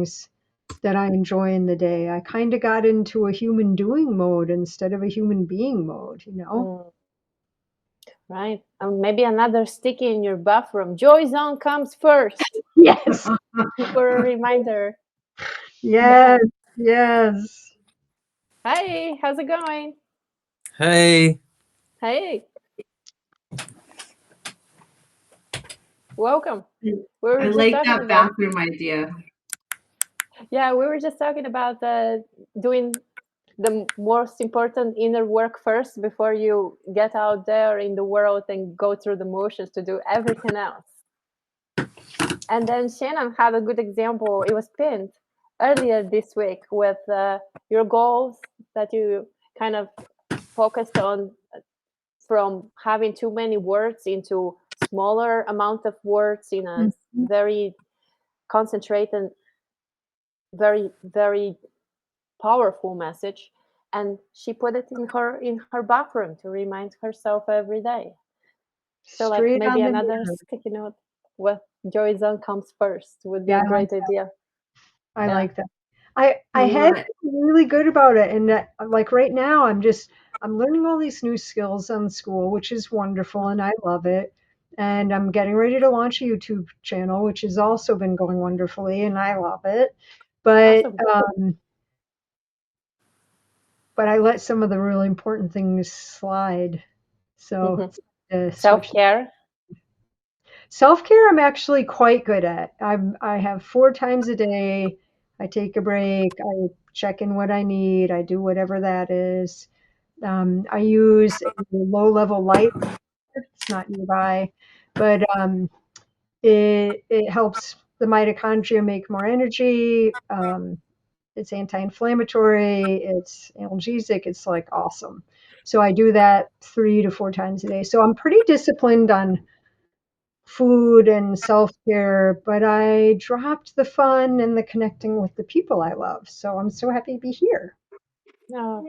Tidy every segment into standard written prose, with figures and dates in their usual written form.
things that I enjoy in the day. I kind of got into a human doing mode instead of a human being mode, you know? Right. Maybe another sticky in your bathroom. Joy zone comes first. Yes. For a reminder. Yes. Yes. Hi, how's it going? Hey. Hey. Welcome. I like that bathroom idea. Yeah, we were just talking about doing the most important inner work first before you get out there in the world and go through the motions to do everything else. And then Shannon had a good example. It was pinned earlier this week with your goals that you kind of focused on from having too many words into smaller amount of words in a very concentrated, very, very powerful message. And she put it in her bathroom to remind herself every day. So Straight like maybe on the another mirror. sticky note with Joy Zone comes first would be a great idea. I like that. I had been really good about it, and like right now I'm learning all these new skills on school, which is wonderful, and I love it. And I'm getting ready to launch a YouTube channel, which has also been going wonderfully, and I love it. But Awesome. but I let some of the really important things slide. So self-care. Self-care I'm actually quite good at. I have 4 times a day. I take a break. I check in what I need. I do whatever that is. I use a low-level light. It's not nearby, but it helps the mitochondria make more energy. It's anti-inflammatory. It's analgesic. It's like awesome. So I do that 3 to 4 times a day. So I'm pretty disciplined on food and self-care, but I dropped the fun and the connecting with the people I love. So I'm so happy to be here. Oh,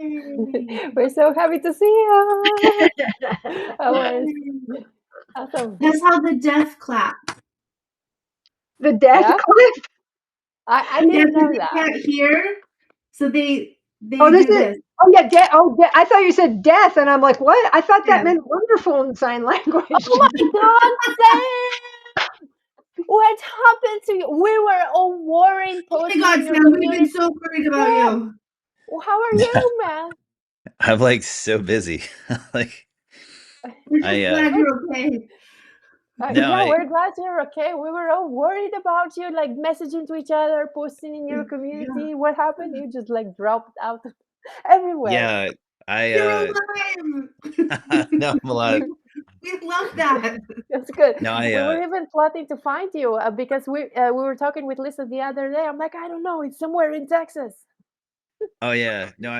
we're so happy to see you. Awesome. That's how the death clap. The death clap? I didn't know that. They can't hear, so they do this. Oh yeah, I thought you said death, and I'm like, what? I thought that meant wonderful in sign language. Oh my God, Sam! What happened to you? We were all worried. Oh my God, Sam, we've been so worried about you. How are you, man? I'm like so busy. Like we're just glad you're okay. We're glad you're okay. We were all worried about you, like messaging to each other, posting in your community. Yeah. What happened? You just like dropped out everywhere. Yeah, You're alive. No, I'm alive. We love that. That's good. No, we were even plotting to find you because we were talking with Lisa the other day. I'm like, I don't know, it's somewhere in Texas. Oh yeah, no,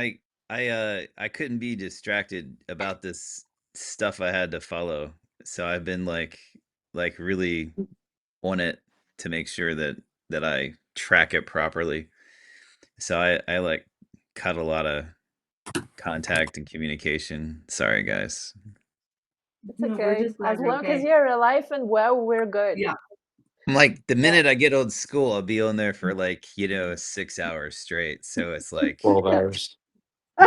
I couldn't be distracted about this stuff I had to follow, so I've been like really on it to make sure that I track it properly. So I like cut a lot of contact and communication. Sorry, guys. It's okay. As long as you're alive and well, we're good. Yeah. I'm like, the minute I get old school, I'll be on there for like, 6 hours straight. So it's like 12 hours.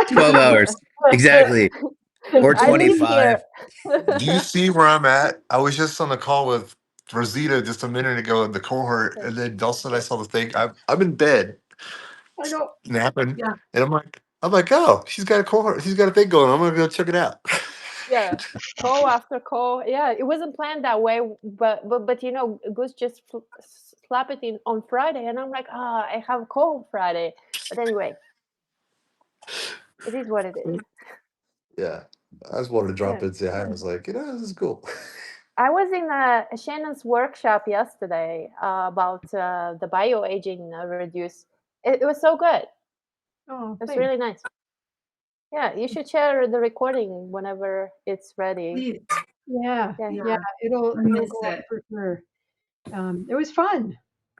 12 hours. Exactly. Or 25. Do you see where I'm at? I was just on a call with Rosita just a minute ago in the cohort, and then all of a sudden I saw the thing. I'm in bed. I know. Napping. Yeah. And I'm like, oh, she's got a cohort. She's got a thing going. I'm gonna go check it out. Yeah, call after call. Yeah, it wasn't planned that way, but Goose just slapped it in on Friday, and I'm like, I have a call Friday. But anyway, it is what it is. Yeah, I just wanted to drop in and say hi. I was like, this is cool. I was in Shannon's workshop yesterday about the bioaging reduce. It was so good. Oh, it's really nice. Yeah, you should share the recording whenever it's ready. Please. Yeah. It'll go up for sure. It was fun.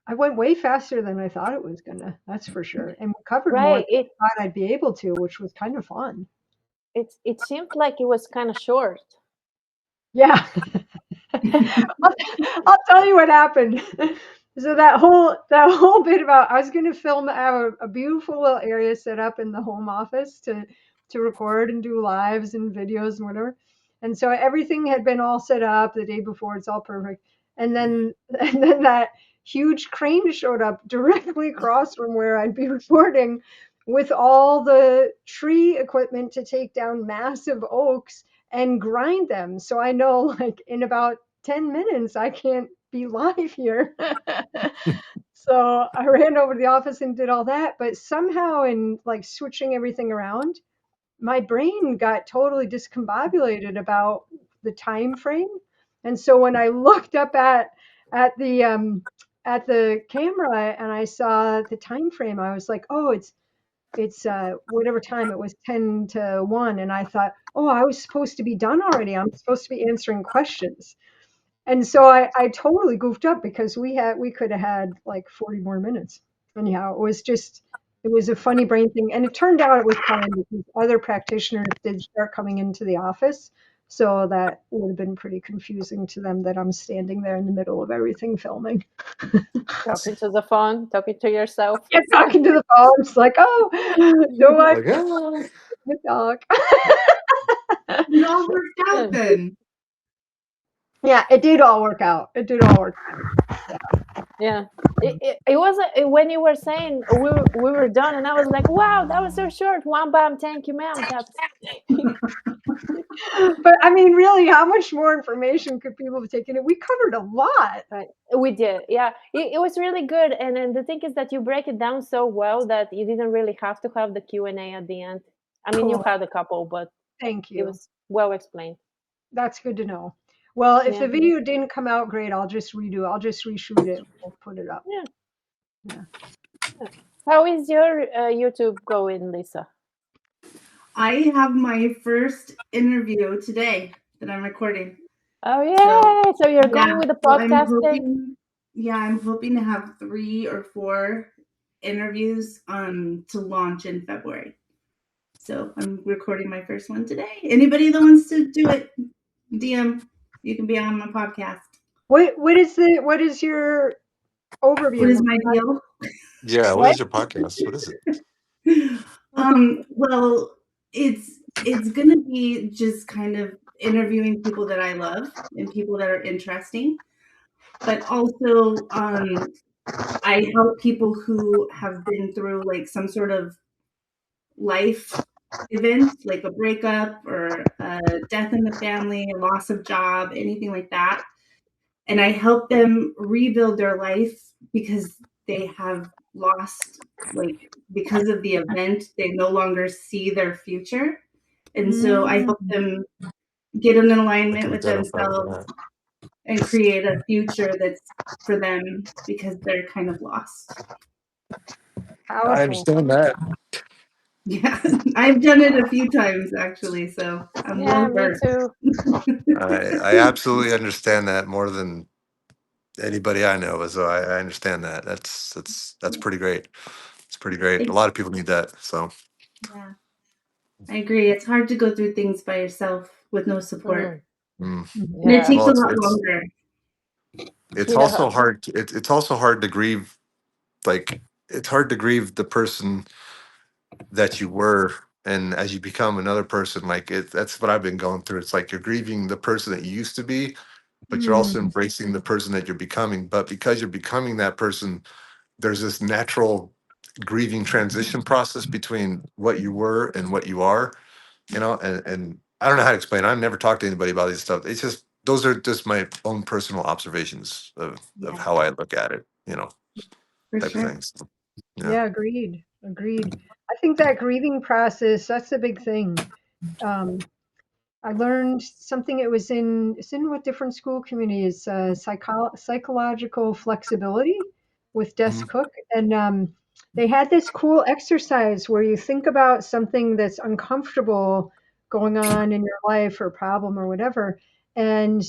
I went way faster than I thought it was gonna. That's for sure. And we covered more than I thought I'd be able to, which was kind of fun. It seemed like it was kind of short. Yeah. I'll tell you what happened. So that whole bit about I was going to film, I have a beautiful little area set up in the home office to record and do lives and videos and whatever. And so everything had been all set up the day before. It's all perfect. And then and then that huge crane showed up directly across from where I'd be recording with all the tree equipment to take down massive oaks and grind them. So I know like in about 10 minutes I can't be live here. So I ran over to the office and did all that, but somehow in like switching everything around, my brain got totally discombobulated about the time frame. And so when I looked up at the camera and I saw the time frame, I was like, oh, it's whatever time it was, 10 to 1, and I thought, oh, I was supposed to be done already. I'm supposed to be answering questions. And so I totally goofed up because we could have had like 40 more minutes. Anyhow, it was a funny brain thing. And it turned out it was fine because other practitioners did start coming into the office. So that would have been pretty confusing to them that I'm standing there in the middle of everything filming. Talking to the phone, talking to yourself. Yeah, talking to the phone. It's like, oh, don't mind Like, ah. the dog. It all worked out then. Yeah, it did all work out. It did all work out. Yeah. It was when you were saying we were done, and I was like, wow, that was so short. One bam, thank you, ma'am. That's But I mean, really, how much more information could people have taken? We covered a lot. right. We did. Yeah. It was really good. And then the thing is that you break it down so well that you didn't really have to have the Q&A at the end. I mean, you Cool. had a couple, but Thank it you. was well explained. That's good to know. Well, if Yeah. the video didn't come out great, I'll just reshoot it. We'll put it up. Yeah. Yeah. How is your YouTube going, Lisa? I have my first interview today that I'm recording. Oh, yeah. So you're going with the so I'm podcasting? I'm hoping to have 3 or 4 interviews to launch in February. So I'm recording my first one today. Anybody that wants to do it, DM, you can be on my podcast. What is your overview? What is my deal? Yeah, what is your podcast? What is it? Well, it's gonna be just kind of interviewing people that I love and people that are interesting, but also I help people who have been through like some sort of life event, like a breakup or a death in the family, a loss of job, anything like that. And I help them rebuild their life because they have lost, like, because of the event, they no longer see their future. And so I help them get in I alignment can with identify with themselves that. and create a future that's for them because they're kind of lost. I Powerful. understand that. Yeah, I've done it a few times actually, so I'm Yeah, well me versed. too. I absolutely understand that more than anybody I know. So I understand that. That's pretty great. It's pretty great. A It's, lot of people need that. So yeah, I agree. It's hard to go through things by yourself with no support. mm. And it Yeah. takes Well, a lot longer. it's Yeah. also hard. It's also hard to grieve. Like it's hard to grieve the person that you were, and as you become another person, like that's what I've been going through. It's like you're grieving the person that you used to be, but you're also embracing the person that you're becoming. But because you're becoming that person, there's this natural grieving transition process between what you were and what you are, and I don't know how to explain it. I've never talked to anybody about these stuff. It's just those are just my own personal observations of Yeah, how I look at it, for type of sure. things. Yeah. Yeah, agreed. I think that grieving process, that's a big thing. I learned something. It's in what different school communities, psychological flexibility with Des Mhm. Cook. And they had this cool exercise where you think about something that's uncomfortable going on in your life or problem or whatever. And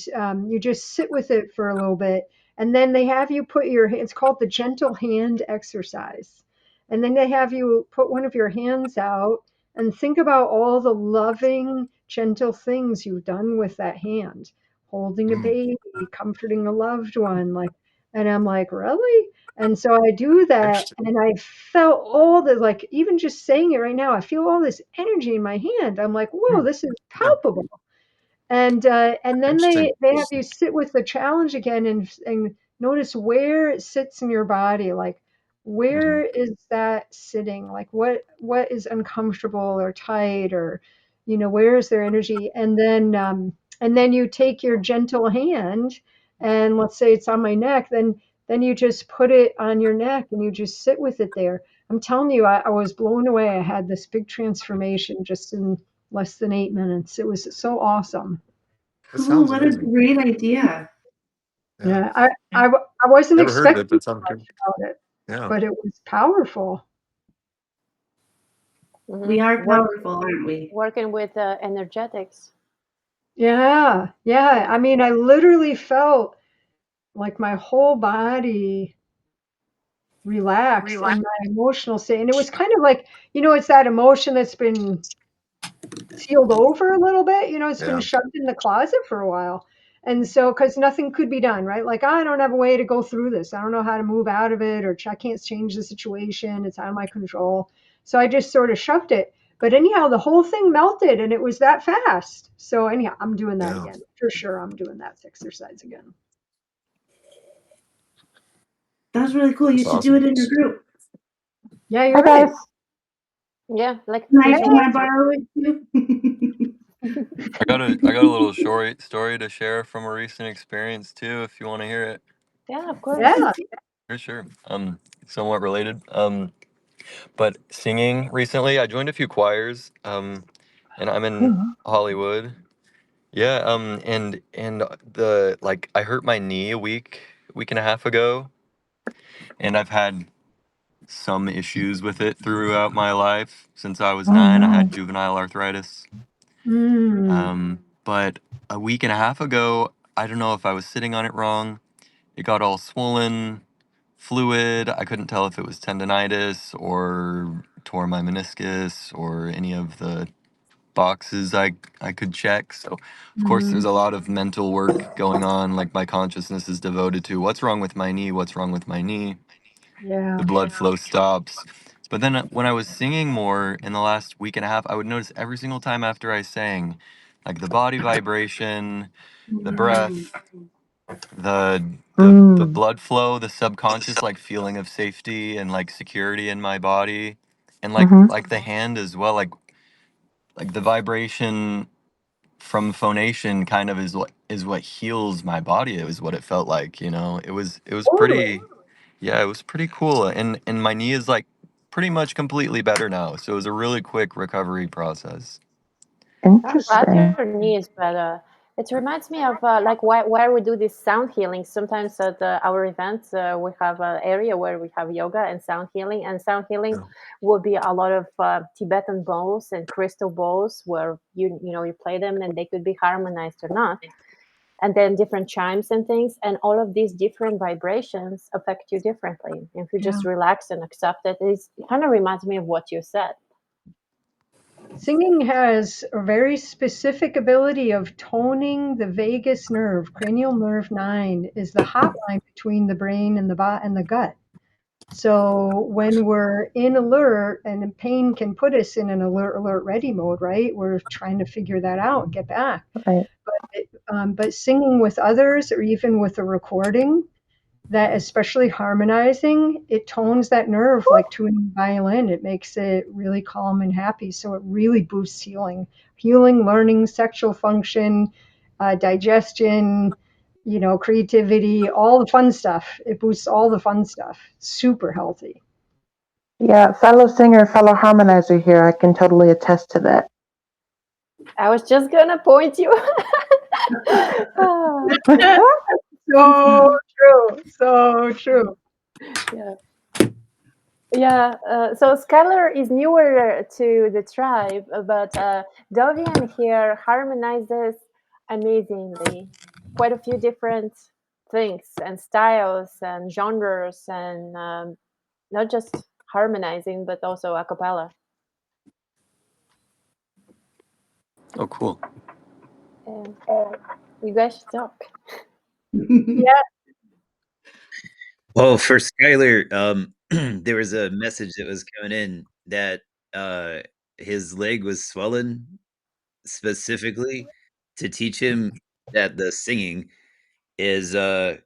you just sit with it for a little bit. And then they have you put it's called the gentle hand exercise. And then they have you put one of your hands out and think about all the loving, gentle things you've done with that hand, holding a Mm. baby, comforting a loved one, like, And I'm like, really? And so I do that, Interesting. and I felt all the, like, even just saying it right now, I feel all this energy in my hand. I'm like, whoa, Hmm. this is Yeah. palpable. And then Interesting. they have you sit with the challenge again and notice where it sits in your body, like Hmm. where is that sitting, like what is uncomfortable or tight, or where is their energy, and then you take your gentle hand, and let's say it's on my neck, then you just put it on your neck and you just sit with it there. I'm telling you, I was blown away. I had this big transformation just in less than 8 minutes. It was so awesome. That Cool. sounds What a amazing. great idea. Yeah. Yeah, I wasn't Never heard of expecting it, but sounds much good. about it, Yeah. but it was powerful. We are Work powerful, aren't we? working with energetics. Yeah, yeah. Yeah. I mean, I literally felt like my whole body relaxed and my emotional state. And it was kind of like, it's that emotion that's been sealed over a little bit. It's been Yeah. shoved in the closet for a while. And so, because nothing could be done, right? Like, I don't have a way to go through this. I don't know how to move out of it, or I can't change the situation. It's out of my control. So I just sort of shoved it. But anyhow, the whole thing melted and it was that fast. So, anyhow, I'm doing that Yeah. again. For sure, I'm doing that exercise again. That's really cool. You That's should do awesome. it in your group. Yeah, Hi you're right. guys. Yeah, like Can teaching I us. borrow it too? I got a little story to share from a recent experience too, if you want to hear it. Yeah, of course. Yeah. Sure. Somewhat related. But singing recently, I joined a few choirs. And I'm in Mhm. Hollywood. Yeah. And the like, I hurt my knee week and a half ago, and I've had some issues with it throughout my life. Since I was Oh 9, I had no. juvenile arthritis. Mm. But a week and a half ago, I don't know if I was sitting on it wrong. It got all swollen, fluid. I couldn't tell if it was tendonitis or tore my meniscus or any of the boxes I could check. So, of course, there's Mm. a lot of mental work going on. Like, my consciousness is devoted to what's wrong with my knee, what's wrong with my knee. The Yeah. blood flow stops. But then when I was singing more in the last week and a half, I would notice every single time after I sang, like the body vibration, the Mm. breath, the the Mm. blood flow, the subconscious like feeling of safety and like security in my body, and Mhm. like the hand as well, like the vibration from phonation kind of is what heals my body. It was what it felt like, it was Totally. pretty. Yeah, it was pretty cool, and my knee is like pretty much completely better now, so it was a really quick recovery process. I'm glad Interesting. your knee is better. It reminds me of like where we do this sound healing. Sometimes at our events, we have an area where we have yoga and sound healing. And sound healing Yeah. will be a lot of Tibetan bowls and crystal bowls where you play them and they could be harmonized or not. And then different chimes and things, and all of these different vibrations affect you differently. If you Yeah. just relax and accept it, it kind of reminds me of what you said. Singing has a very specific ability of toning the vagus nerve. Cranial nerve 9 is the hotline between the brain and the gut. So when we're in alert, and pain can put us in an alert ready mode, right? We're trying to figure that out, get back. Right. But singing with others, or even with a recording, that especially harmonizing, it tones that nerve like tuning a violin. It makes it really calm and happy. So it really boosts healing, learning, sexual function, digestion, creativity, all the fun stuff. It boosts all the fun stuff. Super healthy. Yeah, fellow singer, fellow harmonizer here. I can totally attest to that. I was just gonna point you. Ah, So true. So true. yeah. Yeah, so Skylar is newer to the tribe, but Dovian here harmonizes amazingly. Quite a few different things and styles and genres, and not just harmonizing, but also a cappella. Oh, cool. And you guys should talk. Yeah. Well, for Skylar, there was a message that was coming in that uh, his leg was swollen specifically to teach him that the singing is Mm.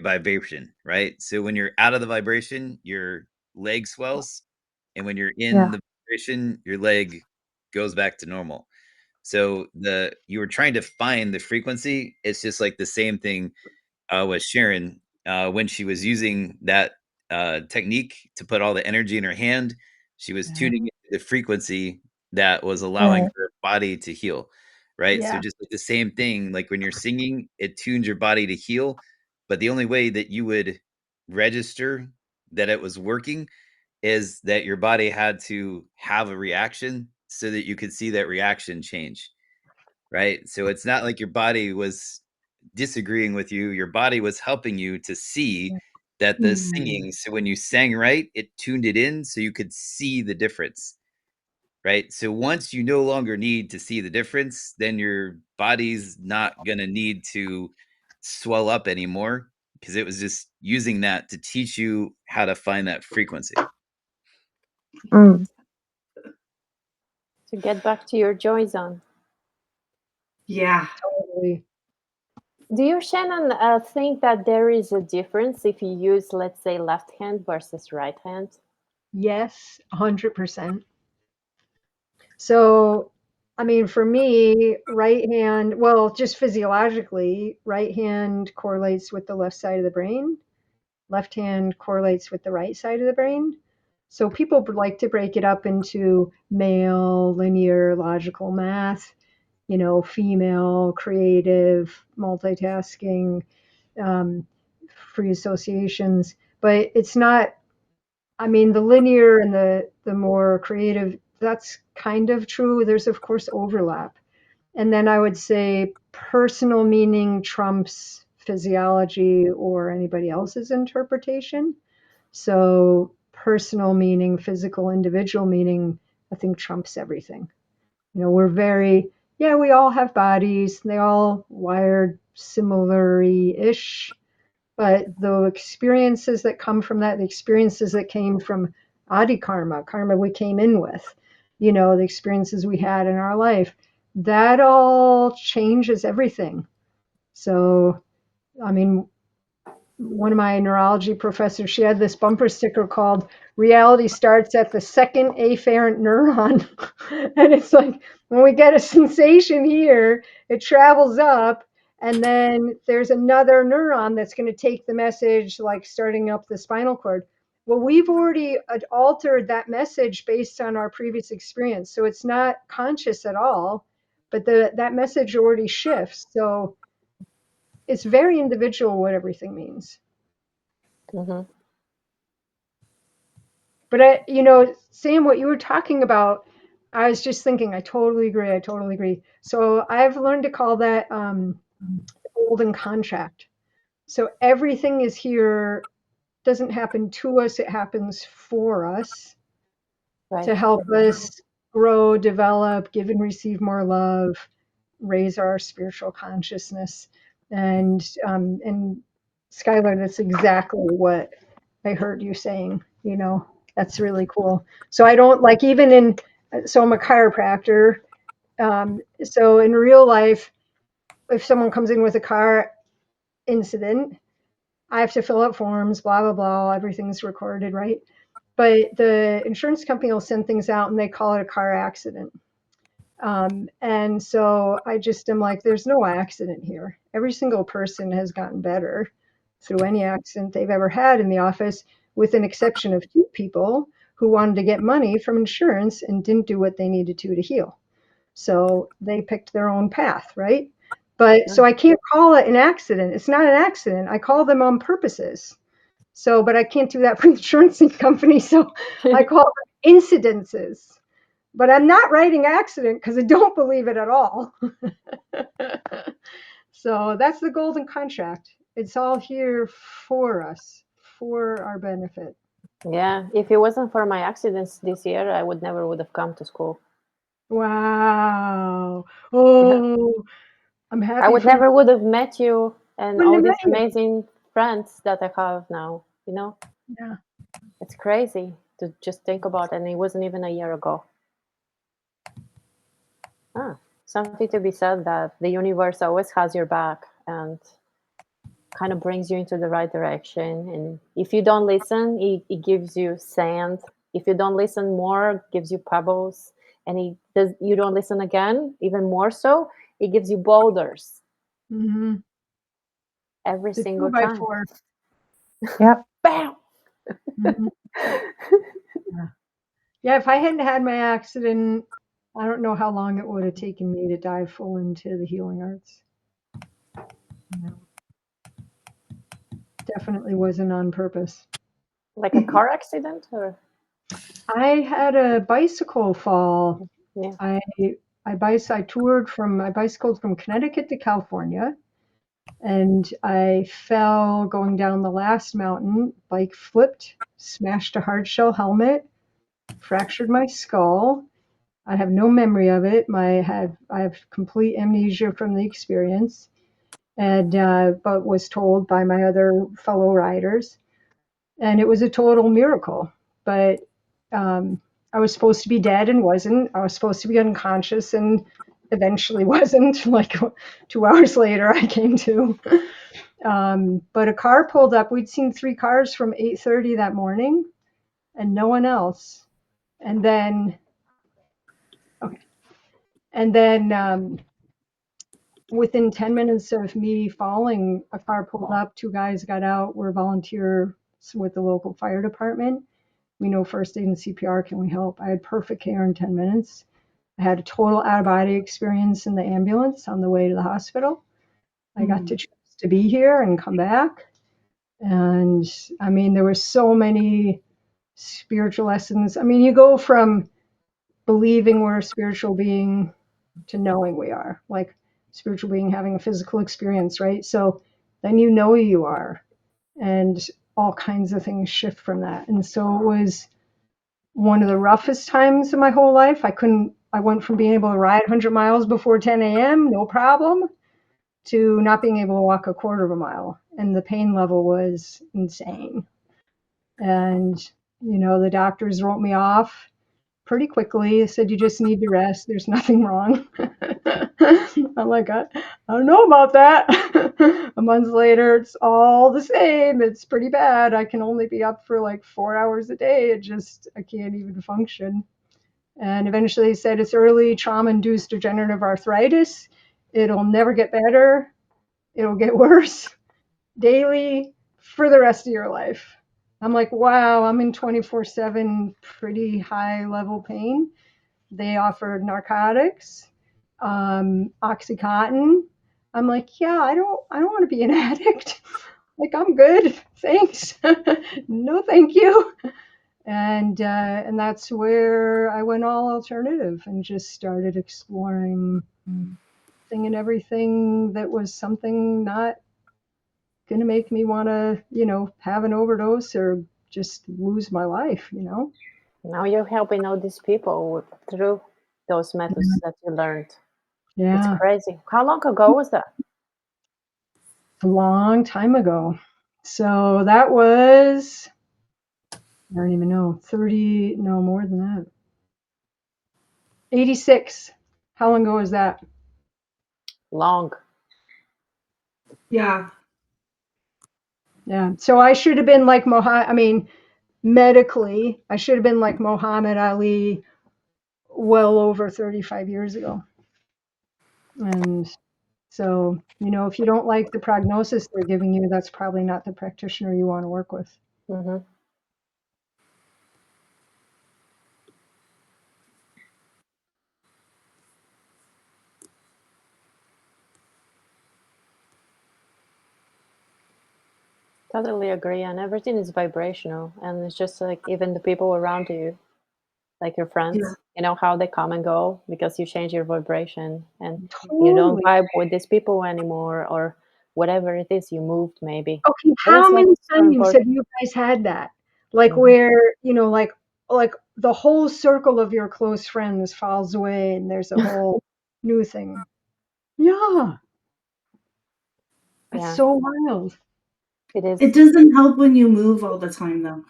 vibration, right? So when you're out of the vibration, your leg swells, and when you're in Yeah. the vibration, your leg goes back to normal. So the you were trying to find the frequency. It's just like the same thing with Sharon when she was using that technique to put all the energy in her hand. She was Yeah. tuning into the frequency that was allowing Right. her body to heal. Right. So Yeah. just like the same thing, like when you're singing, it tunes your body to heal. But the only way that you would register that it was working is that your body had to have a reaction so that you could see that reaction change. Right. So it's not like your body was disagreeing with you. Your body was helping you to see that the Mm. singing, so when you sang right, it tuned it in so you could see the difference. Right. So once you no longer need to see the difference, then your body's not going to need to swell up anymore because it was just using that to teach you how to find that frequency. Mm. To get back to your joy zone. Yeah. Totally. Do you, Shannon, think that there is a difference if you use, let's say, left hand versus right hand? Yes, 100%. So, I mean, for me, right hand, well, just physiologically, right hand correlates with the left side of the brain, left hand correlates with the right side of the brain. So people like to break it up into male, linear, logical math, female, creative, multitasking, um, free associations. But it's not, I mean, the linear and the more creative, that's kind of true. There's of course overlap. And then I would say personal meaning trumps physiology or anybody else's interpretation. So personal meaning, physical, individual meaning, I think trumps everything. We're very, yeah, we all have bodies. They all wired similarly ish, but the experiences that come from that, the experiences that came from adi karma, karma we came in with, the experiences we had in our life, that all changes everything. So, I mean, one of my neurology professors, she had this bumper sticker called "Reality starts at the second afferent neuron," and it's like when we get a sensation here, it travels up, and then there's another neuron that's going to take the message, like starting up the spinal cord. Well, we've already altered that message based on our previous experience, so it's not conscious at all, but that message already shifts. So it's very individual what everything means. Mm-hmm. But Sam, what you were talking about, I was just thinking, I totally agree. I totally agree. So I've learned to call that golden contract. So everything is here, doesn't happen to us, it happens for us Right. to help us grow, develop, give and receive more love, raise our spiritual consciousness. And Skylar, that's exactly what I heard you saying. That's really cool. So I don't like even in so I'm a chiropractor. So in real life, if someone comes in with a car incident, I have to fill out forms, blah blah blah. Everything's recorded, right? But the insurance company will send things out and they call it a car accident. And so I just am like, there's no accident here. Every single person has gotten better through any accident they've ever had in the office, with an exception of two people who wanted to get money from insurance and didn't do what they needed to heal. So they picked their own path, right? But so I can't call it an accident. It's not an accident. I call them on purposes. So, but I can't do that for the insurance company. So I call them incidences. But I'm not writing accident because I don't believe it at all. So that's the golden contract. It's all here for us, for our benefit. Yeah. If it wasn't for my accidents this year, I would have come to school. Wow. Yeah. Oh, I'm I happy for you. would have met you and Wouldn't all have these met you. amazing friends that I have now, Yeah. It's crazy to just think about, and it wasn't even a year ago. Something to be said that the universe always has your back and kind of brings you into the right direction. And if you don't listen, it gives you sand. If you don't listen more, it gives you pebbles. And you don't listen again, even more so, it gives you boulders Mm-hmm. every The single 2x4. time. Yep. Bam! Mm-hmm. Yeah, if I hadn't had my accident, I don't know how long it would have taken me to dive full into the healing arts. Definitely wasn't on purpose. Like a car accident? Or I had a bicycle fall. yeah. I bicycled from Connecticut to California, and I fell going down the last mountain. Bike flipped, smashed a hard shell helmet, fractured my skull. I have no memory of it. I have complete amnesia from the experience, and but was told by my other fellow riders, and it was a total miracle. But I was supposed to be dead and wasn't. I was supposed to be unconscious and eventually wasn't. Like 2 hours later, I came to. But a car pulled up. We'd seen 3 cars from 8:30 that morning, and no one else. And then, okay, and then within 10 minutes of me falling, a car pulled up. 2 guys got out. We're volunteers with the local fire department. We know first aid and CPR. Can we help? I had perfect care in 10 minutes. I had a total out of body experience in the ambulance on the way to the hospital. I got to choose to be here and come back. And I mean, there were so many spiritual lessons. I mean, you go from believing we're a spiritual being to knowing we are, like spiritual being having a physical experience, right? So then you know you are, and all kinds of things shift from that. And so it was one of the roughest times of my whole life. I went from being able to ride 100 miles before 10 a.m., no problem, to not being able to walk a quarter of a mile. And the pain level was insane. And, the doctors wrote me off pretty quickly. They said, you just need to rest. There's nothing wrong. I'm like, I don't know about that. A month later, it's all the same. It's pretty bad. I can only be up for like 4 hours a day. I can't even function. And eventually they said it's early trauma-induced degenerative arthritis. It'll never get better. It'll get worse daily for the rest of your life. I'm like, wow, I'm in 24/7 pretty high level pain. They offered narcotics, Oxycontin. I'm like, yeah, I don't want to be an addict. Like, I'm good, thanks. No, thank you. And that's where I went all alternative and just started exploring thing and everything that was something not going to make me want to, have an overdose or just lose my life, Now you're helping all these people through those methods that you learned. It's Yeah, crazy. How long ago was that? a long time ago. So that was, I don't even know, 30, no, more than that. 86. How long ago was that? Long. Yeah. Yeah. So I should have been like medically, I should have been like Muhammad Ali well over 35 years ago. And so, if you don't like the prognosis they're giving you, that's probably not the practitioner you want to work with. Mm-hmm. Totally agree. And everything is vibrational. And it's just like even the people around you, like your Yeah. friends, how they come and go because you change your vibration and you don't Totally. vibe with these people anymore or whatever it is you moved maybe. Okay, But how it's like many so times have important. you guys had that? Like Mhm. where, like the whole circle of your close friends falls away and there's a whole new thing. Yeah, it's Yeah. so wild. It is. It doesn't help when you move all the time, though.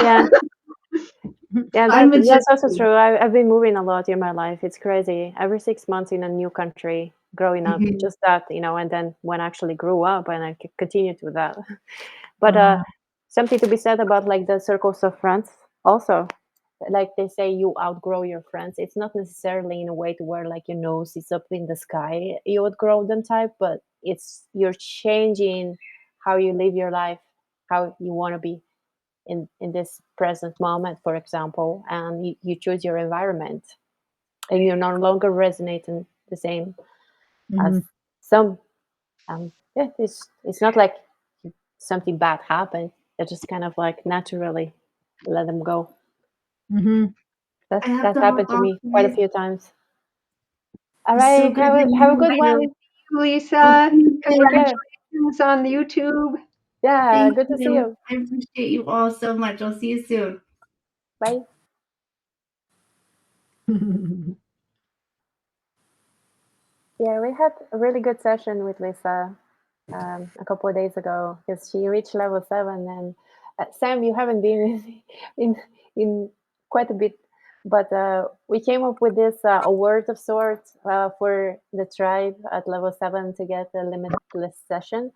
Yeah. Yeah, I'm a that's also gypsy. true. I've been moving a lot in my life. It's crazy. Every 6 months in a new country, growing up, Mhm. just that, and then when I actually grew up and I continued with that. But Wow. something to be said about like the circles of friends also. Like they say, you outgrow your friends. It's not necessarily in a way to where like your nose is up in the sky, you outgrow them type, but it's you're changing how you live your life, how you want to be in this present moment, for example, and you choose your environment, and you're no longer resonating the same as Mhm. some. Yeah, it's not like something bad happened. They just kind of like naturally let them go. Mhm. I have That to hop happened to off, me quite a guys. few times. All It's so right, good to have a meet good Nice you. one. to see you, I'll Lisa. see you Take soon. care. Congratulations on the YouTube. Yeah, Thank good to see you. you. I appreciate you all so much. I'll see you soon. Bye. Yeah, we had a really good session with Lisa a couple of days ago because she reached level 7. And Sam, you haven't been in in quite a bit, but we came up with this award of sorts for the tribe at level 7 to get a limitless session.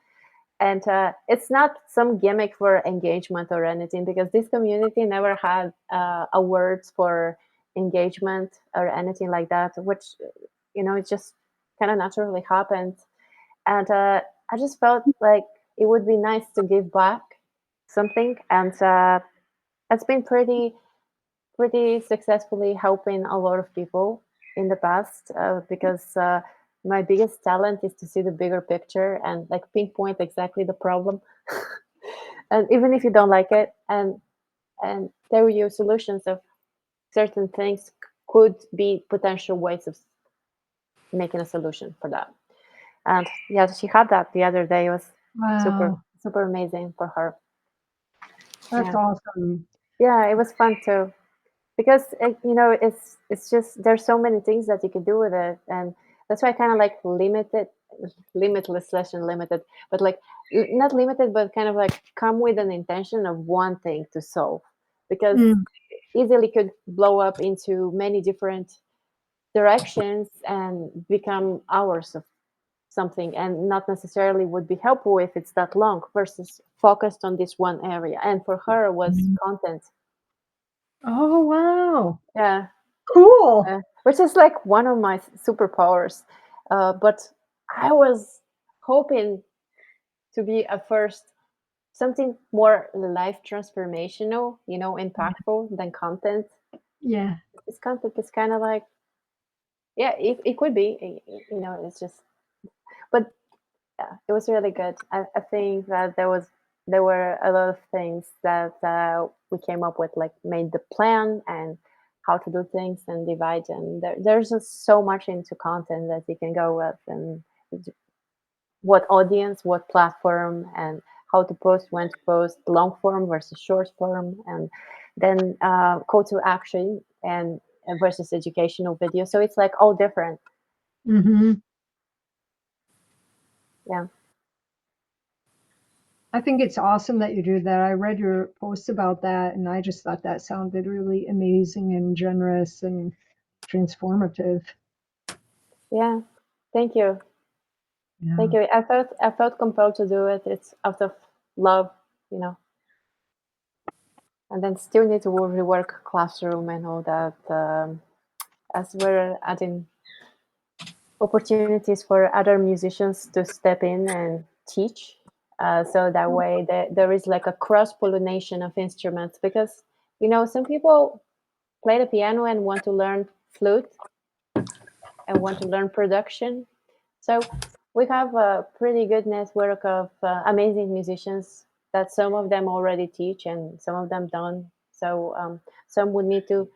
And it's not some gimmick for engagement or anything, because this community never had awards for engagement or anything like that, which it just kind of naturally happened. And I just felt like it would be nice to give back something. And it's been pretty successfully helping a lot of people in the past, because my biggest talent is to see the bigger picture and like pinpoint exactly the problem. And even if you don't like it, and tell you solutions of certain things could be potential ways of making a solution for that. And yeah, she had that the other day. It was super Wow. super amazing for her. That's Yeah, awesome. yeah, it was fun too, because it's just there's so many things that you can do with it. And that's why I kind of like limitless slash unlimited, but like not limited, but kind of like come with an intention of one thing to solve, because Mm. easily could blow up into many different directions and become hours of something, and not necessarily would be helpful if it's that long, versus focused on this one area. And for her it was Mhm. content. Oh, wow. Yeah. Cool. Which is like one of my superpowers. But I was hoping to be at first something more life transformational, impactful than content. Yeah. This content is kind of like, yeah, it could be, it's just, but yeah, it was really good. I think that there were a lot of things that we came up with, like made the plan and how to do things and divide. And there's just so much into content that you can go with, and what audience, what platform, and how to post, when to post, long form versus short form, and then call to action and versus educational video. So it's like all different. Mhm. Yeah. I think it's awesome that you do that. I read your post about that, and I just thought that sounded really amazing and generous and transformative. Yeah. Thank you. Thank Yeah. you. I felt compelled to do it. It's out of love, you know. And then still need to rework classroom and all that, as we're adding opportunities for other musicians to step in and teach. So that way there is like a cross pollination of instruments, because some people play the piano and want to learn flute and want to learn production. So we have a pretty good network of amazing musicians that some of them already teach and some of them don't. So some would need to,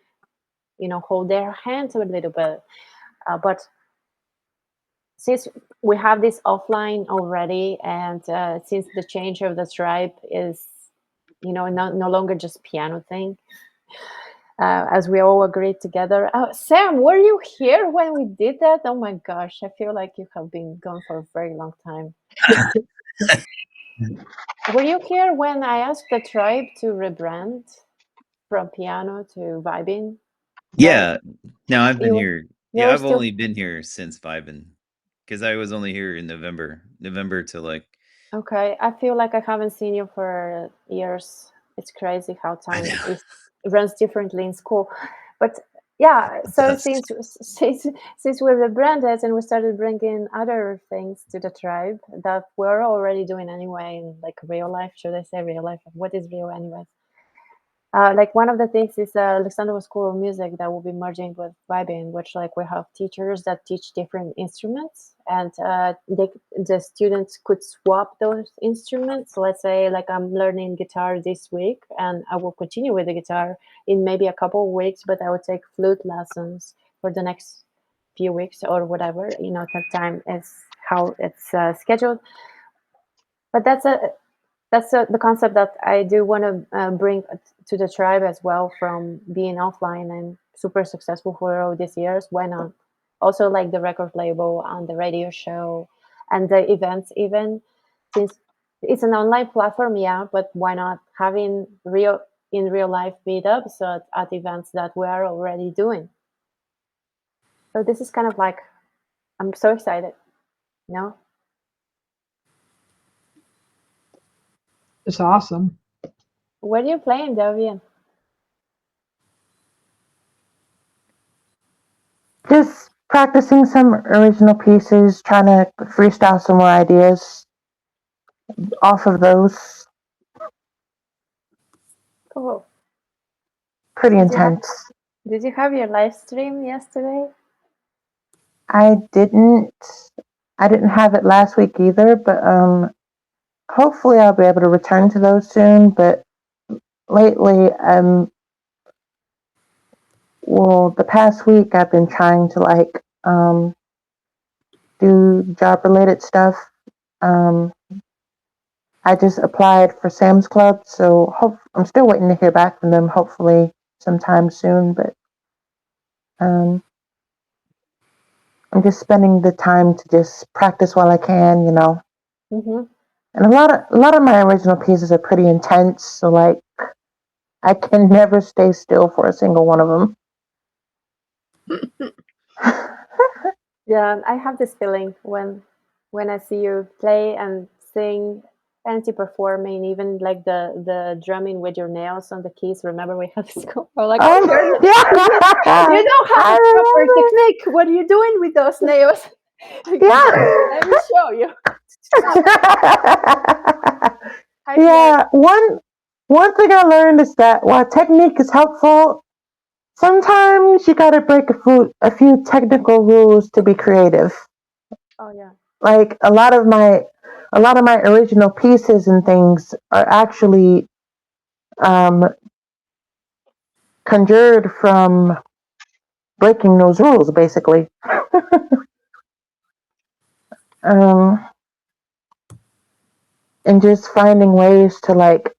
hold their hands a little bit. But since we have this offline already, and since the change of the tribe is, no longer just piano thing, as we all agreed together. Sam, were you here when we did that? Oh my gosh, I feel like you have been gone for a very long time. Were you here when I asked the tribe to rebrand from piano to vibing? Yeah. No, I've been You here. you Yeah, were I've still only been here since vibing because I was only here in November to like. okay. I feel like I haven't seen you for years. It's crazy how I time know is runs differently in school. But yeah, it so does. since we rebranded and we started bringing other things to the tribe that we're already doing anyway in like real life, should I say real life? What is real anyway? Like one of the things is Alexandra School of Music that will be merging with vibing, which like we have teachers that teach different instruments, and the students could swap those instruments. So let's say like I'm learning guitar this week, and I will continue with the guitar in maybe a couple of weeks, but I would take flute lessons for the next few weeks or whatever. That time is how it's scheduled. But that's the concept that I do want to bring to the tribe as well from being offline and super successful for all these years. Why not? Also, like the record label and the radio show and the events, even since it's an online platform, yeah, but why not having real life meetups at events that we are already doing? So this is kind of like I'm so excited, you know? It's awesome. What are you playing, Devian? Just practicing some original pieces, trying to freestyle some more ideas off of those. Cool. Pretty Did you have intense. Did you have your live stream yesterday? I didn't. I didn't have it last week either, but hopefully I'll be able to return to those soon. But lately, well, the past week I've been trying to like do job related stuff. Um, I just applied for Sam's Club, so I'm still waiting to hear back from them. Hopefully sometime soon, but um, I'm just spending the time to just practice while I can, Mm-hmm. And a lot of my original pieces are pretty intense, so like I can never stay still for a single one of them. Yeah, I have this feeling when I see you play and sing and to performing, even like the drumming with your nails on the keys. Remember we had this call? I'm like, oh, you Yeah, don't have a proper I technique. What are you doing with those nails? Let me show you. remember. Hi, Pierre. Yeah, one thing I learned is that while technique is helpful, sometimes you gotta break a few technical rules to be creative. Oh yeah. Like a lot of my original pieces and things are actually um, conjured from breaking those rules, basically. um, and just finding ways to like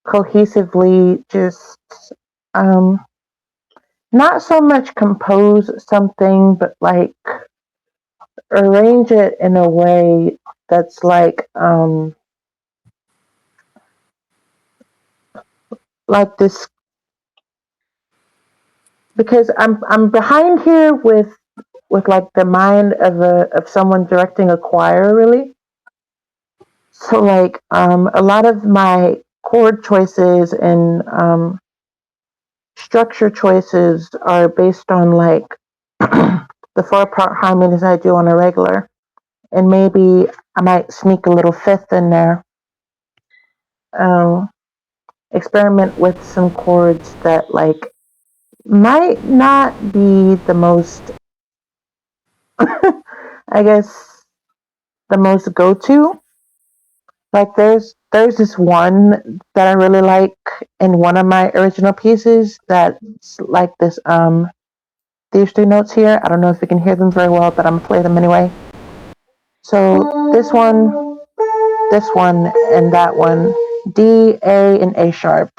cohesively just um, not so much compose something, but like arrange it in a way that's like this, because I'm behind here with like the mind of someone directing a choir, really. So like a lot of my chord choices and structure choices are based on like the 4-part harmonies I do on a regular, and maybe I might sneak a little fifth in there. Um, Experiment with some chords that like might not be the most, I guess, the most go to. Like there's this one that I really like in one of my original pieces that's like this these 3 notes here. I don't know if you can hear them very well, but I'm gonna play them anyway. So this one, and that one, D, A, and A sharp.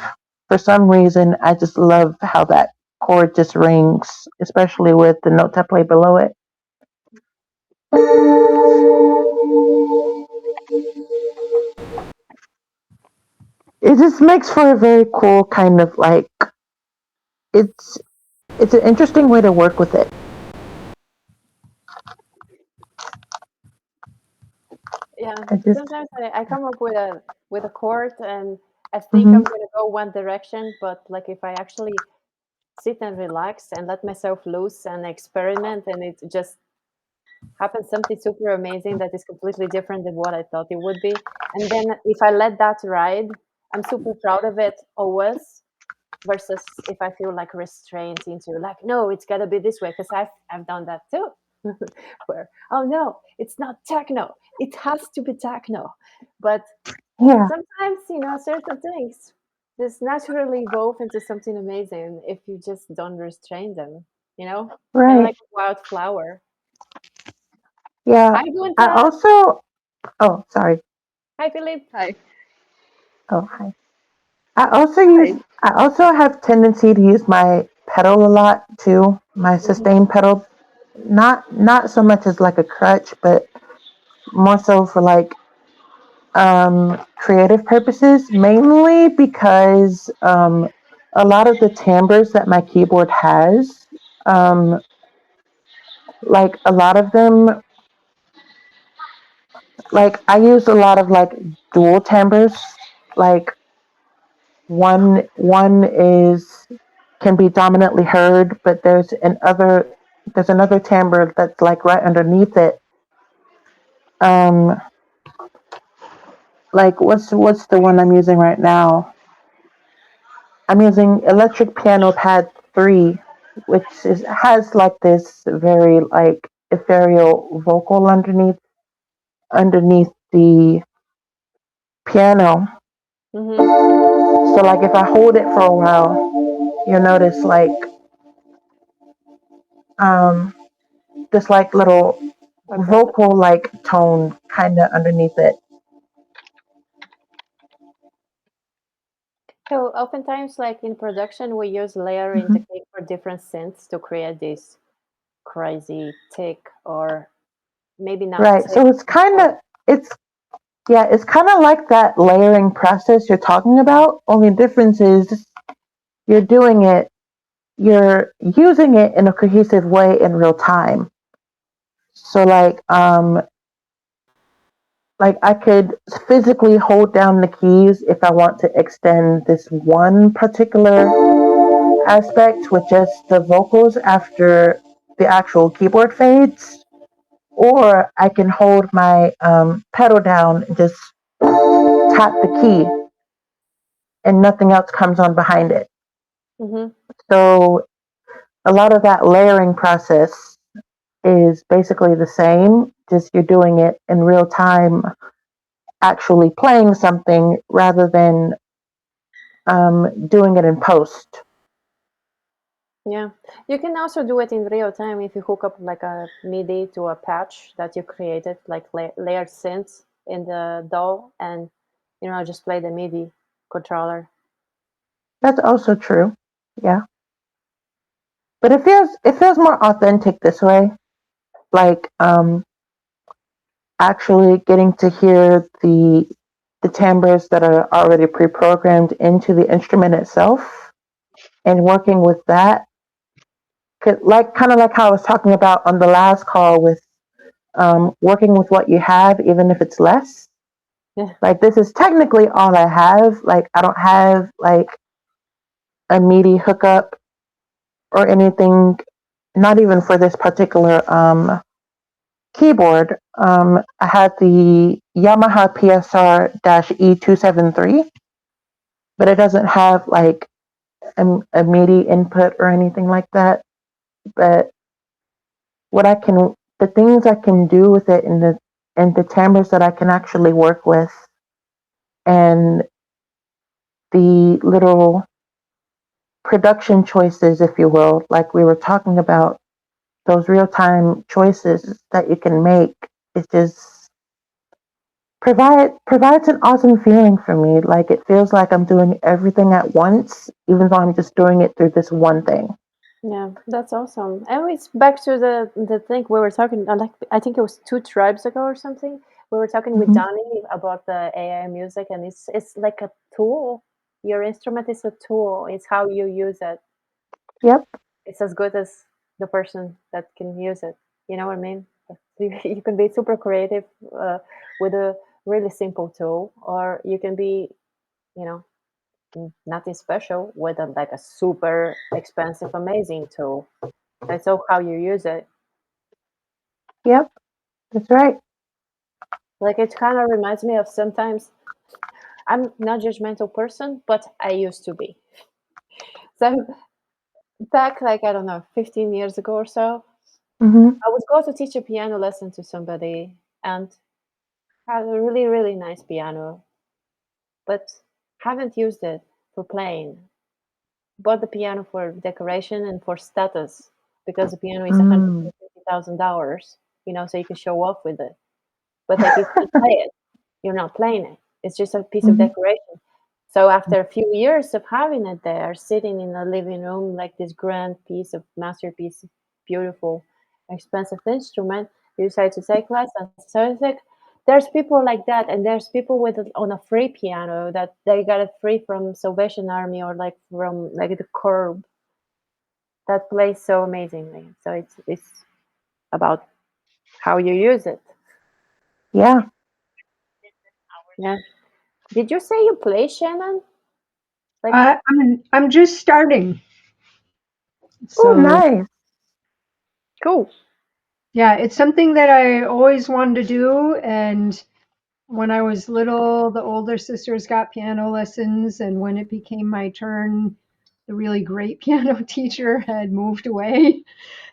For some reason, I just love how that chord just rings, especially with the notes I play below it. it just makes for a very cool kind of like it's it's an interesting way to work with it. Yeah, I just sometimes I come up with a chord and I think hmm I'm gonna go one direction, but like if I actually sit and relax and let myself loose and experiment, and it just happens something super amazing that is completely different than what I thought it would be. And then if I let that ride, I'm super proud of it always. Versus if I feel like restrained into like, no, it's gotta be this way, because I've done that too. Where, oh no, it's not techno, it has to be techno. But yeah, sometimes, certain things just naturally evolve into something amazing if you just don't restrain them, kind of right. like a wildflower. Yeah. Hi, I Gunta. also oh sorry. Hi, Philip. Hi. Oh hi. I also use Hi. I also have tendency to use my pedal a lot too. My Mhm. sustain pedal. Not so much as like a crutch, but more so for like creative purposes, mainly because a lot of the timbres that my keyboard has, um, like a lot of them, like I use a lot of like dual timbres. Like one is can be dominantly heard, but there's another timbre that's like right underneath it. Um, like what's the one I'm using right now? I'm using electric piano pad 3, which has like this very like ethereal vocal underneath the piano. Mhm. So like if I hold it for a while, you'll notice like um this like little Okay. vocal like tone kind of underneath it. So oftentimes, like in production, we use layering Mhm. technique for different synths to create this crazy tick, or maybe not Right. tick. So it's kind Or of it's yeah, it's kind of like that layering process you're talking about. Only difference is you're doing it you're using it in a cohesive way in real time. So like I could physically hold down the keys if I want to extend this one particular aspect with just the vocals after the actual keyboard fades, or I can hold my pedal down and just tap the key and nothing else comes on behind it. Mhm. So a lot of that layering process is basically the same, just you're doing it in real time, actually playing something rather than doing it in post. Yeah, you can also do it in real time if you hook up like a MIDI to a patch that you created, like layered synths in the DAW, and just play the MIDI controller. That's also true. Yeah. But it feels more authentic this way. Like actually getting to hear the timbres that are already pre-programmed into the instrument itself and working with that. Like kind of like how I was talking about on the last call with working with what you have, even if it's less. Yeah. Like this is technically all I have. Like I don't have like a MIDI hookup or anything. Not even for this particular keyboard. I had the Yamaha PSR-E273, but it doesn't have like a MIDI input or anything like that. But the things I can do with it and the timbres that I can actually work with and the little production choices, if you will, like we were talking about, those real time choices that you can make, it just provides an awesome feeling for me. Like it feels like I'm doing everything at once, even though I'm just doing it through this one thing. Yeah, that's awesome. And it's back to the thing we were talking, like I think it was two tribes ago or something, We were talking with Mhm. Donnie about the AI music, and it's like a tool. Your instrument is a tool. It's how you use it. Yep. It's as good as the person that can use it. You know what I mean? You can be super creative with a really simple tool, or you can be, you know, nothing special with like a super expensive, amazing tool. That's all how you use it. Yep. That's right. Like it kind of reminds me of sometimes I'm not judgmental person, but I used to be. So back like I don't know, 15 years ago or so, Mhm. I would go to teach a piano lesson to somebody and had a really, really nice piano, but haven't used it for playing. Bought the piano for decoration and for status because the piano is Mm. $150,000, so you can show off with it. But like you can't play it, you're not playing it. It's just a piece of Mhm. decoration. So after a few years of having it there, sitting in the living room like this grand piece of masterpiece, beautiful, expensive instrument, you decide to take lessons. So it's like there's people like that, and there's people with on a free piano that they got it free from Salvation Army or like from like the Curb that plays so amazingly. So it's about how you use it. Yeah. Yeah. Did you say you play, Shannon? Like, I'm just starting. Oh, So nice. cool. yeah, it's something that I always wanted to do. And when I was little, the older sisters got piano lessons. And when it became my turn, the really great piano teacher had moved away.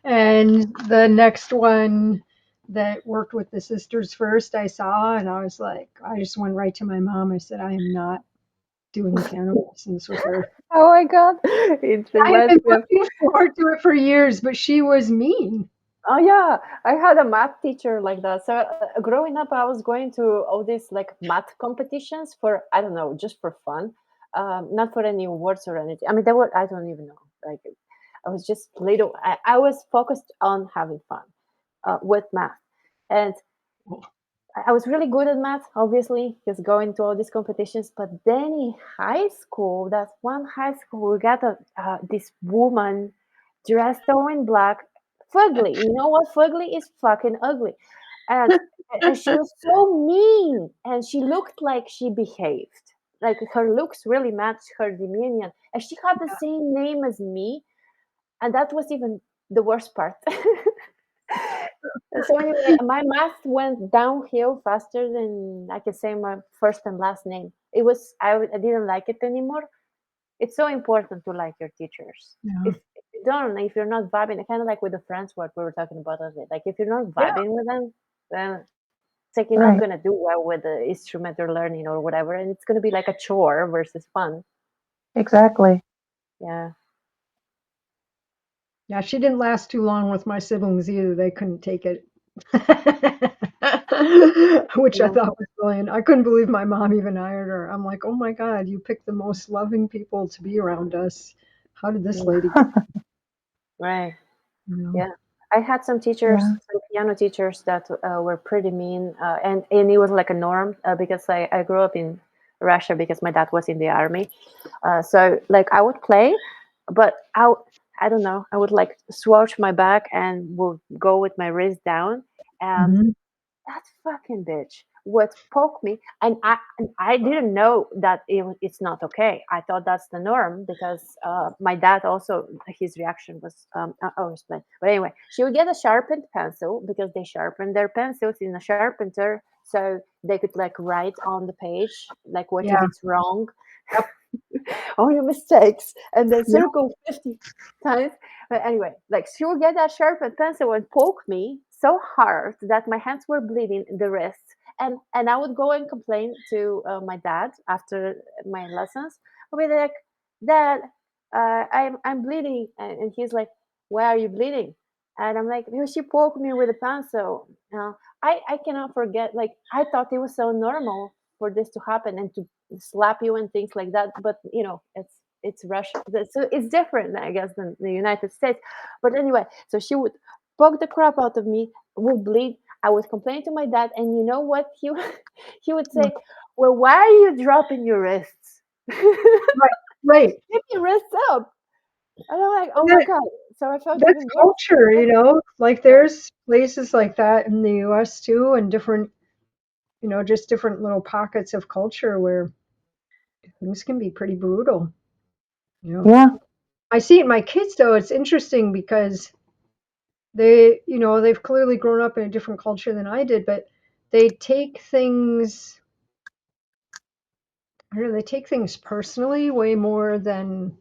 And the next one that worked with the sisters first, I saw, and I was like, I just went right to my mom. I said, I am not doing piano lessons with her. Oh my god, it I have reminds been me of. looking forward to it for years, but she was mean. Oh yeah, I had a math teacher like that. So growing up, I was going to all these like math competitions for I don't know, just for fun, not for any awards or anything. I mean, there were I don't even know. Like I was just little. I was focused on having fun with math, and I was really good at math, obviously, just going to all these competitions. But then in high school, that's one high school, we got this woman dressed all in black, fugly. You know what fugly is? Fucking ugly. And, and she was so mean, and she looked like she behaved. Like her looks really matched her demeanor. And she had the same name as me. And that was even the worst part. So anyway, my math went downhill faster than I can say my first and last name. I didn't like it anymore. It's so important to like your teachers. Yeah. If you're not vibing, kind of like with the friends what we were talking about earlier. Like if you're not Yeah. vibing with them, then it's like you're not Right. gonna do well with the instrument you're learning or whatever, and it's gonna be like a chore versus fun. Exactly. Yeah. Yeah, she didn't last too long with my siblings either. They couldn't take it. Which I Yeah. thought was brilliant. I couldn't believe my mom even hired her. I'm like, oh my God, you picked the most loving people to be around us. How did this Mm, lady get, right. you know? Yeah, I had some teachers, Yeah. some piano teachers that were pretty mean, and it was like a norm because I grew up in Russia because my dad was in the army. So like I would play, but I don't know, I would like slouch my back and would go with my wrist down, and Mhm. that fucking bitch would poke me, and I didn't know that it's not okay. I thought that's the norm because my dad also his reaction was I'll explain. But anyway, she would get a sharpened pencil because they sharpen their pencils in a sharpener so they could like write on the page like what you Yeah. did wrong, Yep. all your mistakes, and then Yep. circle 50 times. But anyway, like she would get that sharpened pencil and poke me so hard that my hands were bleeding in the wrist. And I would go and complain to my dad after my lessons. I'll be like, Dad, I'm bleeding, and he's like, why are you bleeding? And I'm like, because she poked me with a pencil. I cannot forget. Like I thought it was so normal for this to happen and to slap you and things like that. But it's Russia, so it's different, I guess, than the United States. But anyway, so she would poke the crap out of me, would bleed. I would complain to my dad, and you know what he would say, "Well, why are you dropping your wrists? Right, right. Keep your wrists up." And I'm like, "Oh And my god!" So I felt that's even worse. culture, you know. Like Yeah. there's places like that in the U.S. too, and different, you know, just different little pockets of culture where things can be pretty brutal. You know, Yeah. I see it in my kids though. It's interesting because they, you know, they've clearly grown up in a different culture than I did, but they take things, I don't know, they take things personally way more than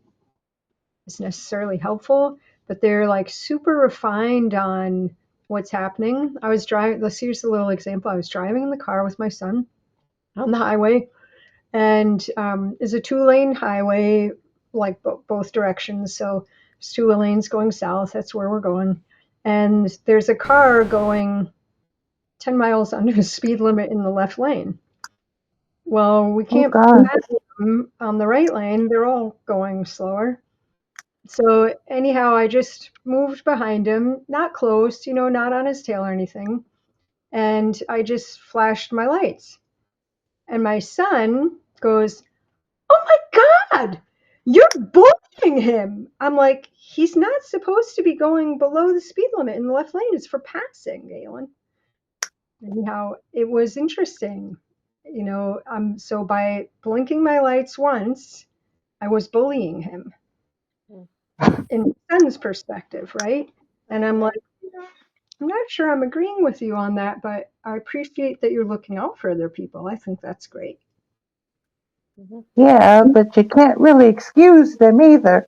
is necessarily helpful, but they're like super refined on what's happening. I was driving, let's use a little example. I was driving in the car with my son on the highway, and it's a 2-lane highway, like both directions. So there's 2 lanes going south. That's where we're going. And there's a car going 10 miles under the speed limit in the left lane. Well, we Oh can't God. pass them on the right lane. They're all going slower. So anyhow, I just moved behind him, not close, you know, not on his tail or anything. And I just flashed my lights. And my son goes, "Oh my God, you're bullying him." I'm like, he's not supposed to be going below the speed limit in the left lane. It's for passing, Galen. Anyhow, it was interesting. You know, so by blinking my lights once, I was bullying him Mm. in his son's perspective, right? And I'm like, I'm not sure I'm agreeing with you on that, but I appreciate that you're looking out for other people. I think that's great. Mhm. Yeah, but you can't really excuse them either.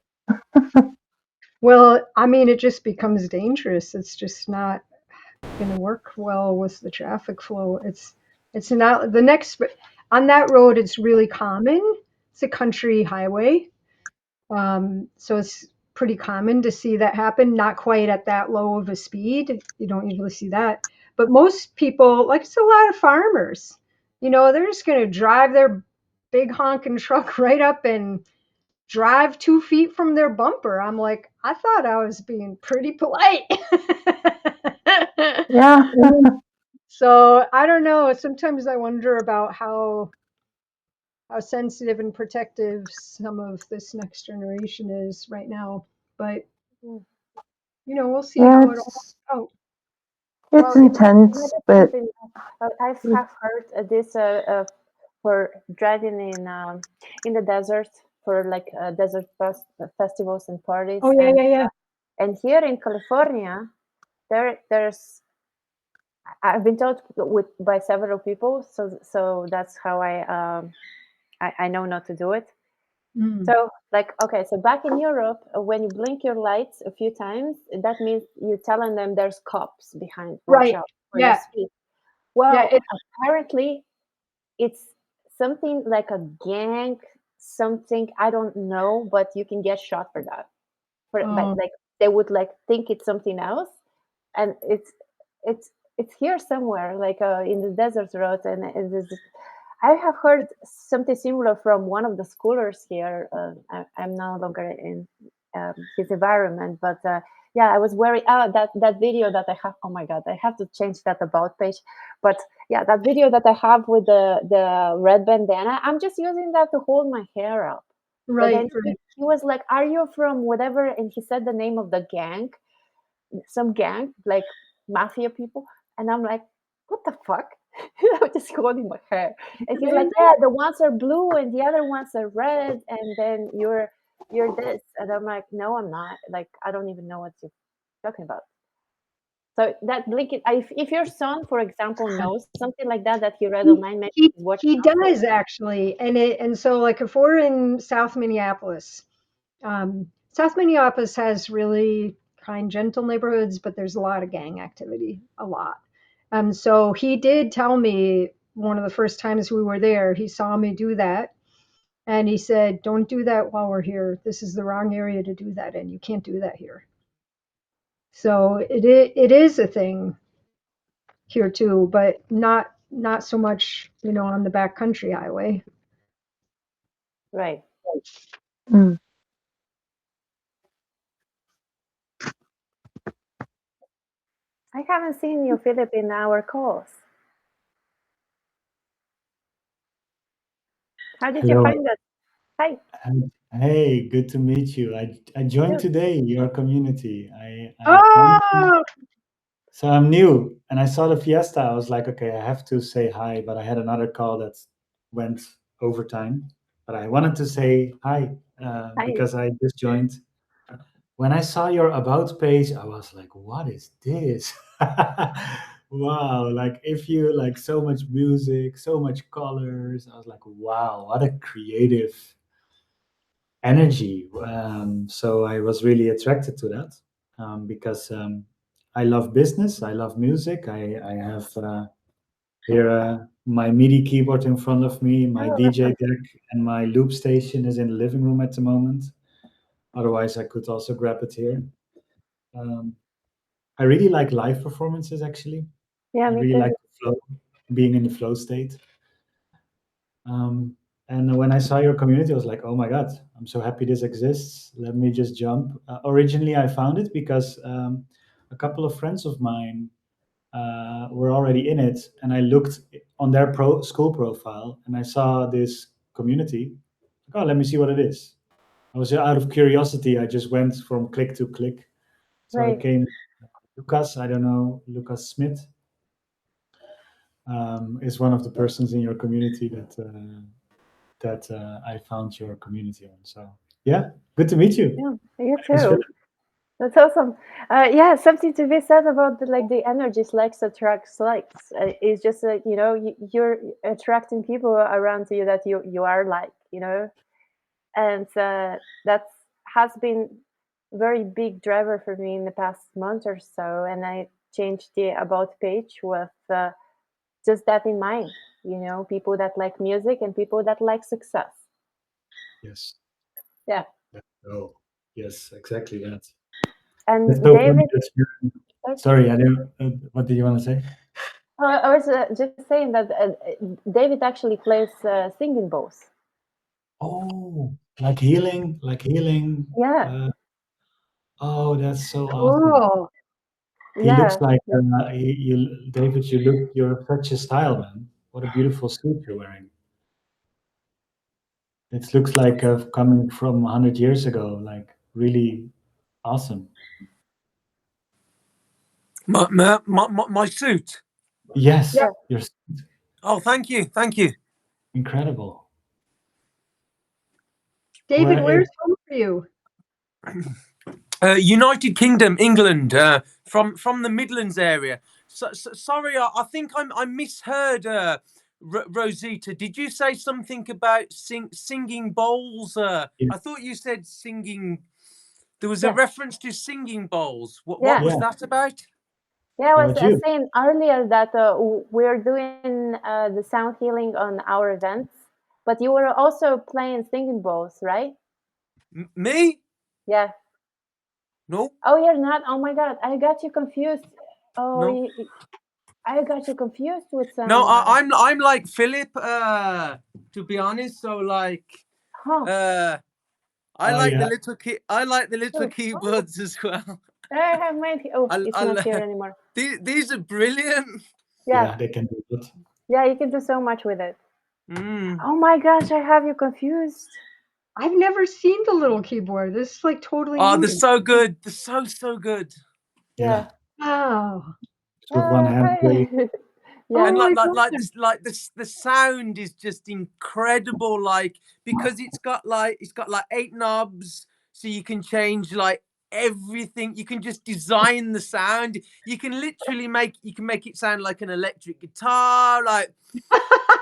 Well, I mean, it just becomes dangerous. It's just not going to work well with the traffic flow. It's not the next on that road. It's really common. It's a country highway, so it's pretty common to see that happen. Not quite at that low of a speed. You don't usually see that, but most people, like it's a lot of farmers. You know, they're just going to drive their big honking truck right up and drive 2 feet from their bumper. I'm like, I thought I was being pretty polite. Yeah. So I don't know. Sometimes I wonder about how sensitive and protective some of this next generation is right now. But Mm. you know, we'll see Yeah, how it all it's out. it's Well, intense, maybe but something I have heard this for driving in the desert for like desert festivals and parties, Oh yeah, yeah, yeah. and here in California, there's I've been told by several people, so that's how I know not to do it. Mm. So like okay, so back in Europe, when you blink your lights a few times, that means you're telling them there's cops behind. Watch Right. out for your Yeah. speed. Yeah. Well, apparently it's something like a gang, something I don't know, but you can get shot for that. But Oh, like they would like think it's something else, and it's it's here somewhere, like in the desert road, and it is. I have heard something similar from one of the schoolers here. I'm no longer in his environment, but yeah, I was worried. That video that I have. Oh my god, I have to change that about page. But yeah, that video that I have with the red bandana, I'm just using that to hold my hair up. But right, then right. he was like, "Are you from whatever?" And he said the name of the gang, some gang, like mafia people. And I'm like, what the fuck? I'm just holding my hair. And he's like, yeah, the ones are blue and the other ones are red. And then you're this. And I'm like, no, I'm not. Like, I don't even know what you're talking about. So that blinking, if your son, for example, knows something like that he read He online, maybe he watch he out for it. does actually, and so like if we're in South Minneapolis, South Minneapolis has really kind, gentle neighborhoods, but there's a lot of gang activity, a lot. So he did tell me one of the first times we were there, he saw me do that, and he said, "Don't do that while we're here. This is the wrong area to do that in. You can't do that here." So it is a thing here too, but not so much, you know, on the backcountry highway. Right. mm, I haven't seen you, Philip, in our calls. How did you Hello. find us? Hi. Hey, good to meet you. I joined today your community. I found Oh, so I'm new and I saw the Fiesta. I was like, okay, I have to say hi, but I had another call that went overtime. But I wanted to say hi Hi. because I just joined. When I saw your about page, I was like, what is this? Wow, like if you like so much music, so much colors, I was like, wow, what a creative energy. So I was really attracted to that because I love business, I love music. I have here my MIDI keyboard in front of me, my Oh, DJ awesome. deck, and my loop station is in the living room at the moment. Otherwise, I could also grab it here. I really like live performances, actually. Yeah, I me really too. like the flow, being in the flow state. And when I saw your community, I was like, oh my God, I'm so happy this exists. Let me just jump. Originally, I found it because a couple of friends of mine were already in it. And I looked on their school profile and I saw this community. Like, oh, let me see what it is. I was out of curiosity. I just went from click to click. So I Right. came, Lucas, I don't know, Lucas Smith is one of the persons in your community that I found your community on. So yeah, good to meet you. Yeah, you Thanks, too. That's awesome. Yeah, something to be said about the energies likes attracts likes. It's just you're attracting people around you that you are like, and that has been very big driver for me in the past month or so. And I changed the about page with just that in mind. People that like music and people that like success. Yes. Yeah. Oh, yes, exactly that. And It's so funny David, that sorry, I don't. What did you want to say? I was just saying that David actually plays singing bowls. Oh, like healing, like healing. Yeah, Oh, that's so awesome. cool. He looks yeah, like David. You're such a style, man. What a beautiful suit you're wearing. It looks like coming from 100 years ago. Like really awesome. My suit. Yes, yeah. you're Oh, thank you, thank you. incredible. David, Where is where's home for you? United Kingdom, England, from the Midlands area. Sorry, I think I misheard. Rosita, did you say something about singing bowls? yeah, I thought you said singing. There was a Yeah. reference to singing bowls. What Yeah. was yeah. that about? Yeah, I was About you? saying earlier that we're doing the sound healing on our events, but you were also playing singing bowls, right? Me? Yeah. No, Oh, you're not. Oh my God, I got you confused. Oh, no, I got you confused with no. someone. I'm like Philip. To be honest, so like, Huh. I Oh like the yeah, little I like the little Oh, keyboards as well. I have mine. Oh, it's not here anymore. These are brilliant. Yeah. yeah. They can do it. Yeah, you can do so much with it. Mm. Oh my gosh, I have you confused. I've never seen the little keyboard. This is like totally Oh, new they're to me. so good. They're so good. Yeah. Yeah, Wow. with one hand play. Yeah. And Oh my the sound is just incredible. Like because it's got like 8 knobs, so you can change like everything. You can just design the sound. You can literally make it sound like an electric guitar. Like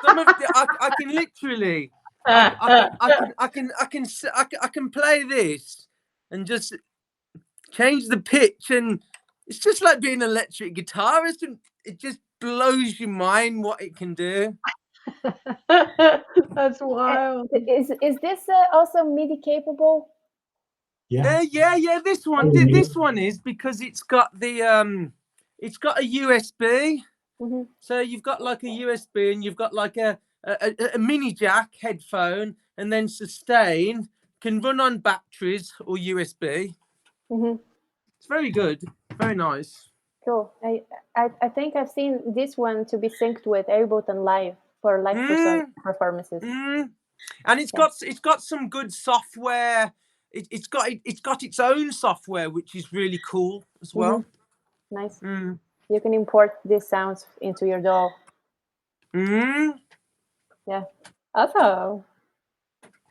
some of the I can literally I can play this and just change the pitch, and it's just like being an electric guitarist, and it just blows your mind what it can do. goodness. That's Uh, wild. is this also MIDI capable? Yeah. Yeah. Oh, you need it. This one is because it's got a USB. Hmm. So you've got like a USB, and you've got like a mini jack headphone, and then sustain can run on batteries or USB. Hmm. It's very good, very nice. Cool. I think I've seen this one to be synced with Ableton Live for live performances. And it's got some good software. It's got its own software, which is really cool as well. Nice. You can import these sounds into your DAW. Yeah. Awesome.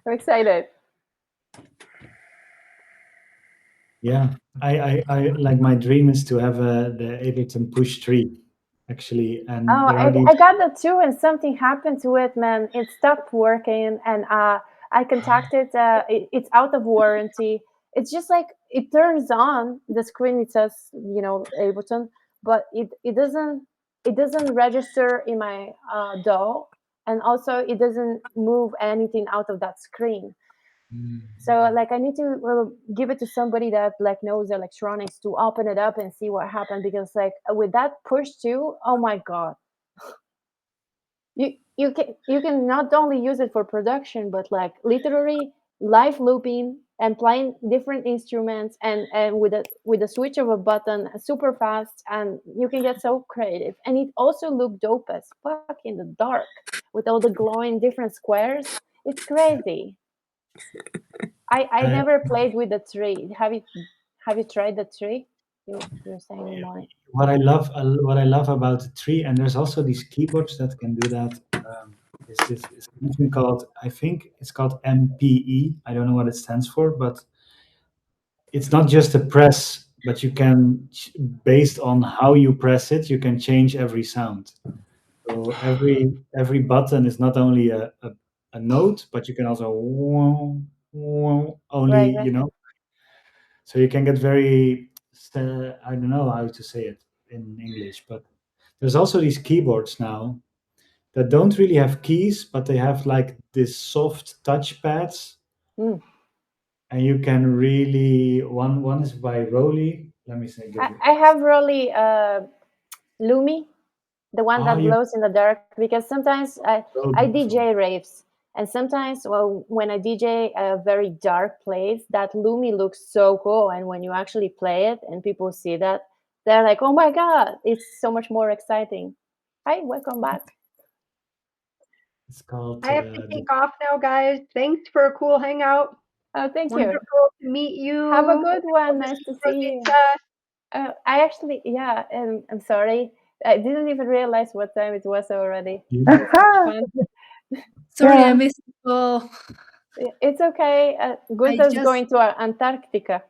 I'm excited. Yeah, I like, my dream is to have the Ableton Push 3 actually, and Oh, there are these. I got that too, and something happened to it, man. It stopped working, and I contacted. It's out of warranty. It's just like it turns on the screen. It says, Ableton, but it doesn't register in my DAW, and also it doesn't move anything out of that screen. So like I need to give it to somebody that like knows electronics to open it up and see what happened, because like with that push too, oh my god, you can not only use it for production, but like literally live looping and playing different instruments, and with a switch of a button super fast, and you can get so creative. And it also looked dope as fuck in the dark with all the glowing different squares. It's crazy. I never played with the tree. Have you tried the tree? You're saying more. What I love about the tree, and there's also these keyboards that can do that. Is something called, I think it's called MPE. I don't know what it stands for, but it's not just a press, but you can, based on how you press it, you can change every sound. So every button is not only a note, but you can also only, Right. So you can get very, I don't know how to say it in English, but there's also these keyboards now that don't really have keys, but they have like this soft touch pads. And you can really, one is by Roly. Let me say. I have Roly Lumi, the one that you, glows in the dark, because sometimes I DJ raves, and sometimes when I DJ a very dark place, that Lumi looks so cool, and when you actually play it and people see that, they're like, oh my god, it's so much more exciting. Hi, welcome back. It's called. I have to take off now, guys. Thanks for a cool hangout. Oh, thank you. Wonderful to meet you. Have a good one. Nice to see you. I actually, yeah, and I'm sorry. I didn't even realize what time it was already. It was fun. Sorry, I missed the call. It's okay. Gunther's going to Antarctica.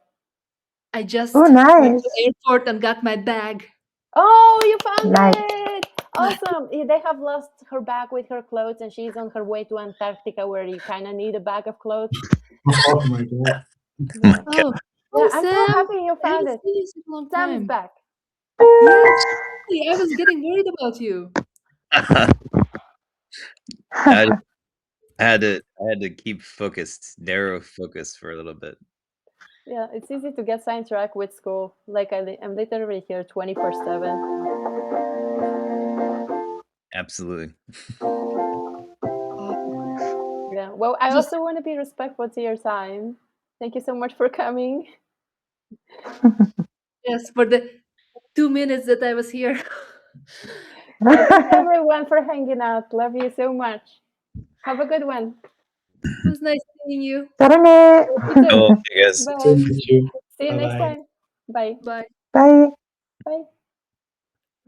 I just nice. went to the airport and got my bag. Oh, you found it! Awesome. They have lost her bag with her clothes, and she's on her way to Antarctica, where you kind of need a bag of clothes. Oh my god. Yeah. Oh, yeah, I'm Sam. so happy you found it. Sam's back. Yes, I was getting worried about you. I had to keep focused, narrow focus for a little bit. Yeah, it's easy to get sidetracked with school. Like I'm literally here 24/7. Absolutely. Yeah. Well, I also want to be respectful to your time. Thank you so much for coming. Yes, for the 2 minutes that I was here. Thanks everyone for hanging out. Love you so much. Have a good one. It was nice seeing you. Oh, you guys. Bye. See you Bye-bye. next time. Bye. Bye. Bye. Bye.